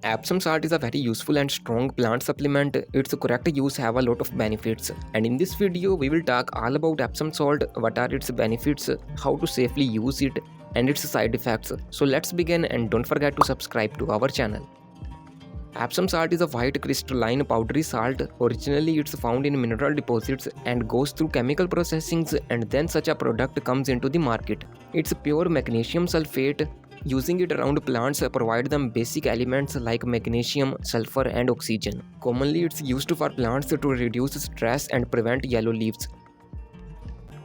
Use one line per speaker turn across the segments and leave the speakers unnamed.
Epsom salt is a very useful and strong plant supplement. Its correct use have a lot of benefits. And in this video, we will talk all about Epsom salt, what are its benefits, how to safely use it, and its side effects. So let's begin, and don't forget to subscribe to our channel. Epsom salt is a white crystalline powdery salt. Originally it's found in mineral deposits and goes through chemical processings, and then such a product comes into the market. It's pure magnesium sulfate. Using it around plants provide them basic elements like magnesium, sulfur and oxygen. Commonly it's used for plants to reduce stress and prevent yellow leaves.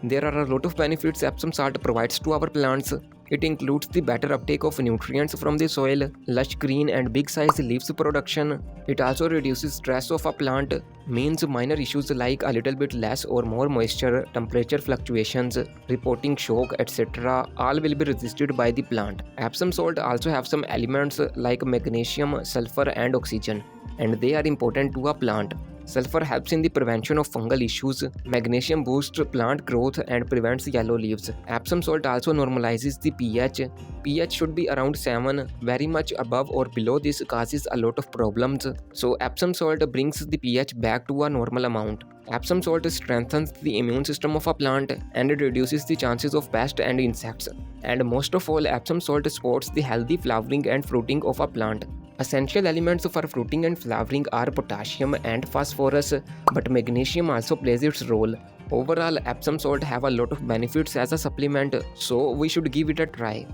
There are a lot of benefits Epsom salt provides to our plants. It includes the better uptake of nutrients from the soil, lush green and big size leaves production. It also reduces stress of a plant, means minor issues like a little bit less or more moisture, temperature fluctuations, reporting shock, etc. all will be resisted by the plant. Epsom salt also have some elements like magnesium, sulfur and oxygen, and they are important to a plant. Sulfur helps in the prevention of fungal issues. Magnesium boosts plant growth and prevents yellow leaves. Epsom salt also normalizes the pH. pH should be around 7. Very much above or below this causes a lot of problems. So Epsom salt brings the pH back to a normal amount. Epsom salt strengthens the immune system of a plant and it reduces the chances of pests and insects. And most of all, Epsom salt supports the healthy flowering and fruiting of a plant. Essential elements for fruiting and flowering are potassium and phosphorus, but magnesium also plays its role. Overall, Epsom salt have a lot of benefits as a supplement, so we should give it a try.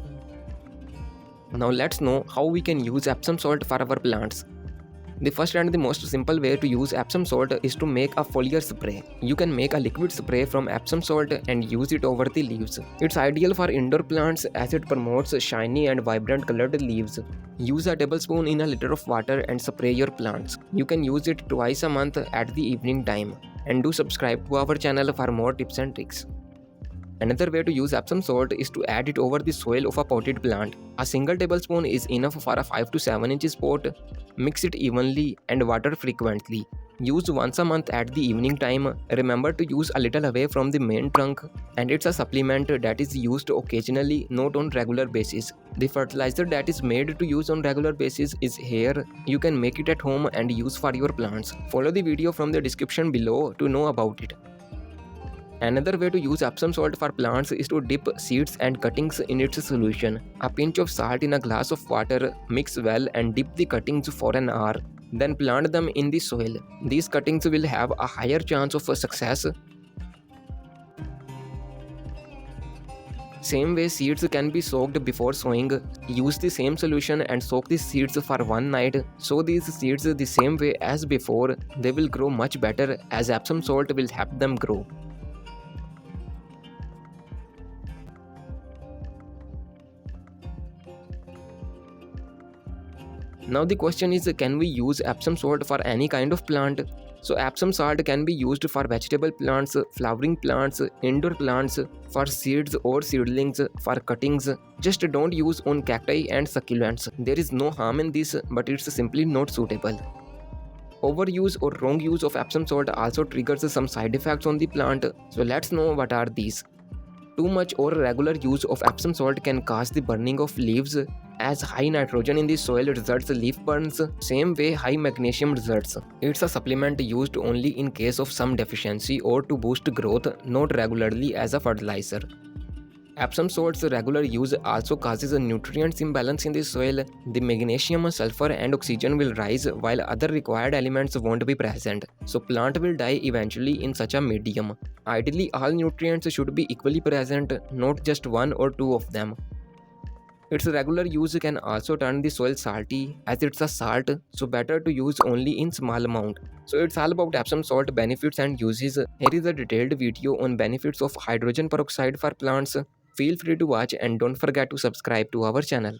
Now let's know how we can use Epsom salt for our plants. The first and the most simple way to use Epsom salt is to make a foliar spray. You can make a liquid spray from Epsom salt and use it over the leaves. It's ideal for indoor plants as it promotes shiny and vibrant colored leaves. Use a tablespoon in a liter of water and spray your plants. You can use it twice a month at the evening time. And do subscribe to our channel for more tips and tricks. Another way to use Epsom salt is to add it over the soil of a potted plant. A single tablespoon is enough for a 5 to 7 inches pot. Mix it evenly and water frequently. Use once a month at the evening time. Remember to use a little away from the main trunk, and it's a supplement that is used occasionally, not on regular basis. The fertilizer that is made to use on regular basis is here. You can make it at home and use for your plants. Follow the video from the description below to know about it. Another way to use Epsom salt for plants is to dip seeds and cuttings in its solution. A pinch of salt in a glass of water, mix well and dip the cuttings for an hour. Then plant them in the soil. These cuttings will have a higher chance of success. Same way seeds can be soaked before sowing. Use the same solution and soak the seeds for one night. Sow these seeds the same way as before. They will grow much better as Epsom salt will help them grow. Now the question is, can we use Epsom salt for any kind of plant? So Epsom salt can be used for vegetable plants, flowering plants, indoor plants, for seeds or seedlings, for cuttings. Just don't use on cacti and succulents. There is no harm in this, but it's simply not suitable. Overuse or wrong use of Epsom salt also triggers some side effects on the plant. So let's know what are these. Too much or regular use of Epsom salt can cause the burning of leaves, as high nitrogen in the soil results leaf burns. Same way high magnesium results. It's a supplement used only in case of some deficiency or to boost growth, not regularly as a fertilizer. Epsom salt's regular use also causes a nutrients imbalance in the soil. The magnesium, sulfur and oxygen will rise while other required elements won't be present. So plant will die eventually in such a medium. Ideally, all nutrients should be equally present, not just one or two of them. Its regular use can also turn the soil salty as it's a salt, so better to use only in small amount. So it's all about Epsom salt benefits and uses. Here is a detailed video on benefits of hydrogen peroxide for plants. Feel free to watch and don't forget to subscribe to our channel.